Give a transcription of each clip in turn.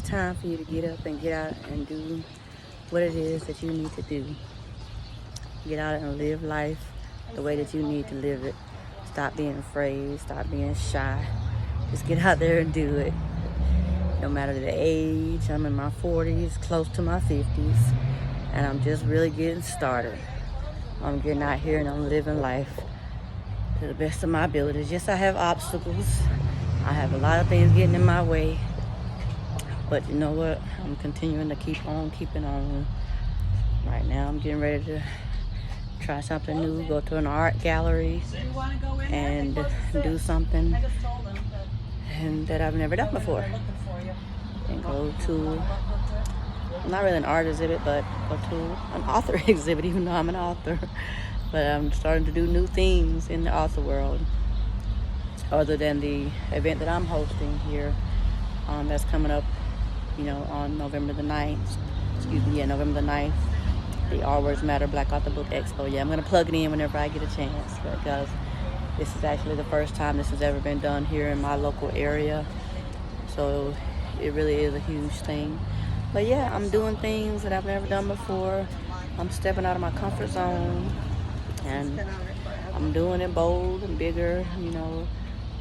time for you to get up and get out and do what it is that you need to do. Get out and live life the way that you need to live it. Stop being afraid, stop being shy. Just get out there and do it. No matter the age, I'm in my 40s, close to my 50s, and I'm just really getting started. I'm getting out here and I'm living life to the best of my abilities. Yes, I have obstacles. I have a lot of things getting in my way. But you know what? I'm continuing to keep on keeping on. Right now, I'm getting ready to try something new, go to an art gallery and do something and that I've never done before. And go to, not really an art exhibit, but go to an author exhibit, even though I'm an author. But I'm starting to do new things in the author world, other than the event that I'm hosting here that's coming up, on November the 9th. November the 9th. The All Words Matter Black Author Book Expo. Yeah, I'm going to plug it in whenever I get a chance, because this is actually the first time this has ever been done here in my local area. So it really is a huge thing. But yeah, I'm doing things that I've never done before. I'm stepping out of my comfort zone, and I'm doing it bold and bigger,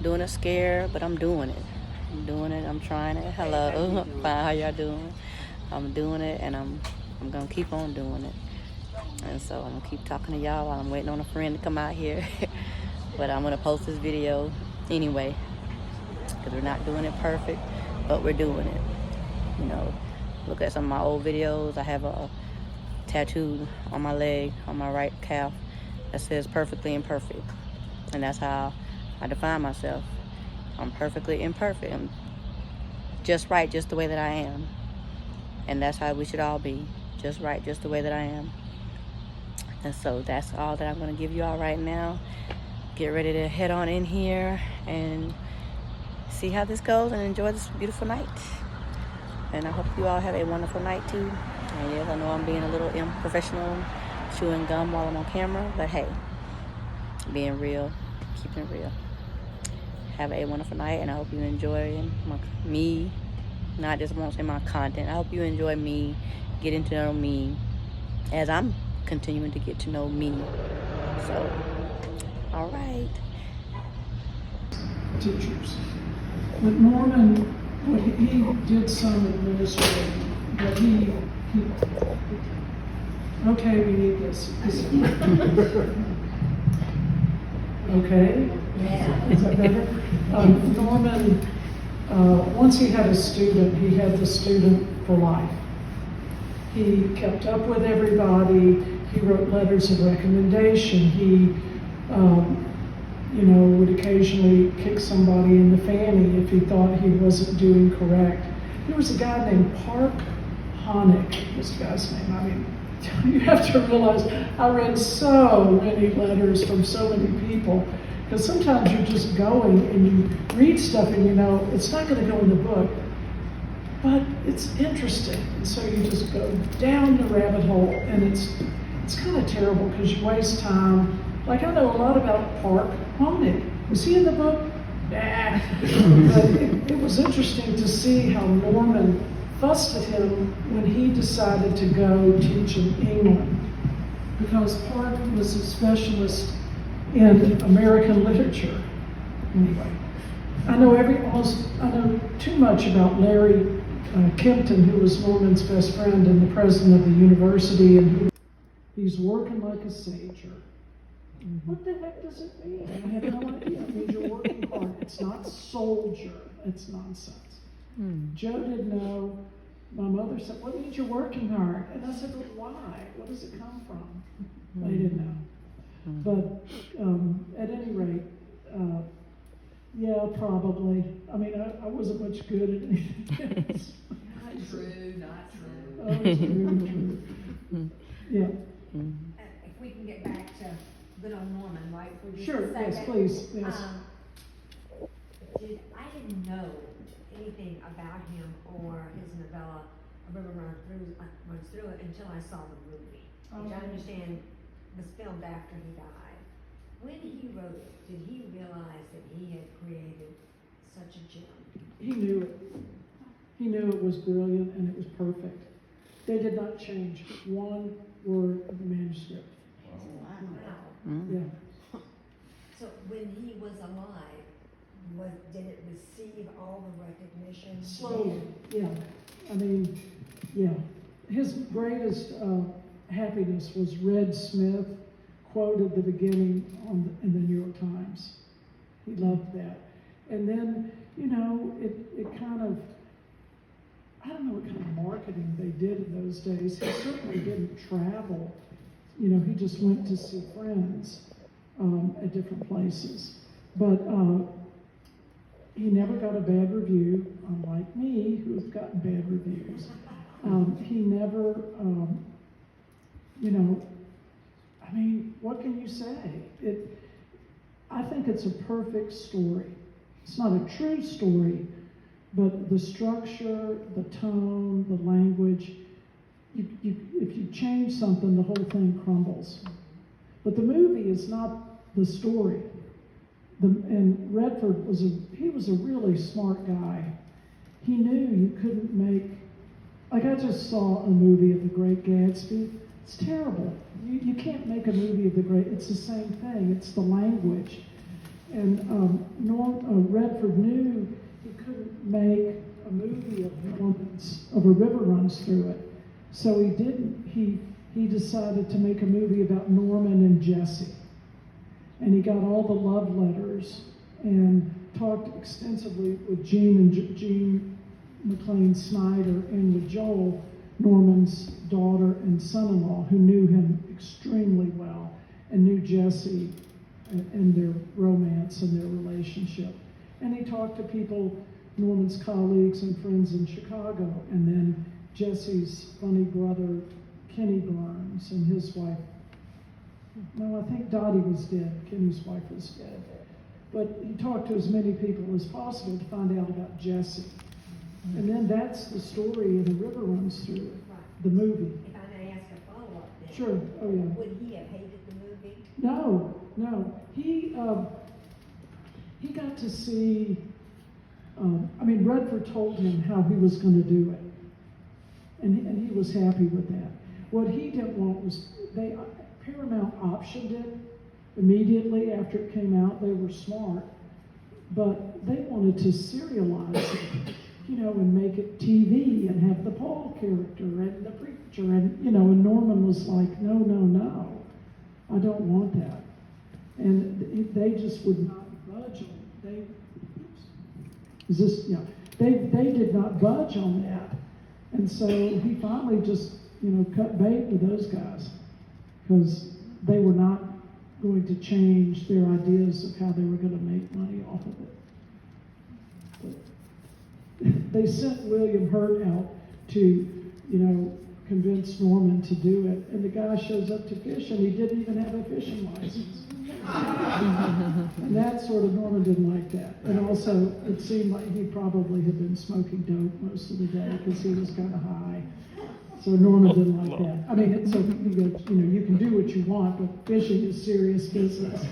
doing it scared, but I'm doing it. I'm trying it. Hello, fine, how y'all doing? I'm doing it, and I'm gonna keep on doing it. And so I'm gonna keep talking to y'all while I'm waiting on a friend to come out here. But I'm gonna post this video anyway, because we're not doing it perfect, but we're doing it. Look at some of my old videos. I have a tattoo on my leg, on my right calf, that says perfectly imperfect. And that's how I define myself. I'm perfectly imperfect. I'm just right, just the way that I am. And that's how we should all be. Just right, just the way that I am. And so that's all that I'm going to give you all right now. Get ready to head on in here and see how this goes and enjoy this beautiful night. And I hope you all have a wonderful night too. And yes, I know I'm being a little unprofessional, chewing gum while I'm on camera, but hey, being real, keeping it real. Have a wonderful night, and I hope you enjoy me, not just won't say my content. I hope you enjoy me, getting to know me as I'm continuing to get to know me. So, all right. Teachers. But Norman, what he did some administrating, but he okay, we need this. Okay? Yeah. Is that better? Norman, once he had a student, he had the student for life. He kept up with everybody. He wrote letters of recommendation. He, would occasionally kick somebody in the fanny if he thought he wasn't doing correct. There was a guy named Park Honick, this guy's name. I mean, you have to realize I read so many letters from so many people, because sometimes you're just going and you read stuff and it's not going to go in the book, but it's interesting, and so you just go down the rabbit hole, and it's kind of terrible because you waste time. Like, I know a lot about Park Honick. Was he in the book? Nah. But it was interesting to see how Norman fussed at him when he decided to go teach in England, because Park was a specialist in American literature. Anyway, I know too much about Larry Kempton, who was Norman's best friend and the president of the university, and he's working like a sager. Mm-hmm. What the heck does it mean? I had no idea. It means you're working hard. It's not soldier. It's nonsense. Joe didn't know. My mother said, "What means you're working hard?" And I said, "But why? What does it come from?" They didn't know. But at any rate, yeah, probably. I mean, I wasn't much good at anything else. Not true. Oh, it's true. Yeah. If we can get back to good old Norman, right? For just Sure, a second. yes, please. Yes. I didn't know anything about him or his novella, River Runs Through It, until I saw the movie, which I understand was filmed after he died. When he wrote it, did he realize that he had created such a gem? He knew it. He knew it was brilliant and it was perfect. They did not change one word of the manuscript. Wow. Yeah. So when he was alive, did it receive all the recognition? Slowly, yeah. I mean, yeah. His greatest happiness was Red Smith quoted the beginning in the New York Times. He loved that. And then, you know, it kind of, I don't know what kind of marketing they did in those days. He certainly didn't travel. You know, he just went to see friends at different places. But he never got a bad review, unlike me, who have gotten bad reviews. He never, you know, I mean, what can you say? I think it's a perfect story. It's not a true story, but the structure, the tone, the language, if you change something, the whole thing crumbles. But the movie is not the story. And Redford was a really smart guy. He knew you couldn't make, like I just saw a movie of The Great Gatsby. It's terrible. You can't make a movie of it's the same thing. It's the language. And Redford knew he couldn't make a movie of a river runs through it. So he didn't. He decided to make a movie about Norman and Jesse. And he got all the love letters and talked extensively with Gene Maclean Snyder and with Joel, Norman's daughter and son-in-law, who knew him extremely well and knew Jesse and their romance and their relationship. And he talked to people, Norman's colleagues and friends in Chicago, and then Jesse's funny brother, Kenny Burns, and his wife. No, I think Dottie was dead. Kenny's wife was dead. But he talked to as many people as possible to find out about Jesse. And then that's the story, and the river runs through it, the movie. If I may ask a follow-up then. Sure, oh yeah. Would he have hated the movie? No. He got to see, Redford told him how he was going to do it. And he was happy with that. What he didn't want was, Paramount optioned it immediately after it came out. They were smart. But they wanted to serialize it, you know, and make it TV and have the Paul character and the preacher. And, you know, and Norman was like, no, I don't want that. And they just would not budge on it. They did not budge on that. And so he finally just, you know, cut bait with those guys because they were not going to change their ideas of how they were going to make money off of it. But they sent William Hurt out to, you know, convince Norman to do it. And the guy shows up to fish and he didn't even have a fishing license. And that sort of, Norman didn't like that. And also, it seemed like he probably had been smoking dope most of the day because he was kind of high. So Norman didn't like that. I mean, it's so, you know, you can do what you want, but fishing is serious business.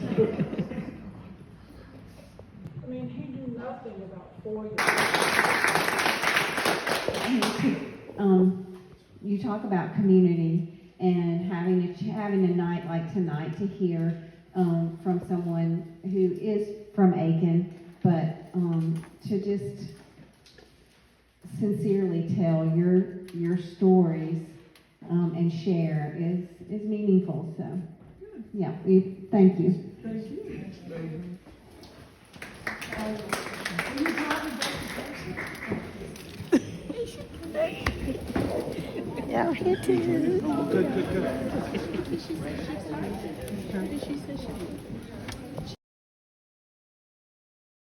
I mean, he knew nothing about 4 years. You talk about community and having a night like tonight to hear from someone who is from Aiken, but to just sincerely tell your stories and share is meaningful. So, yeah, thank you. Thank you. Y'all here too. Good. Did she say she?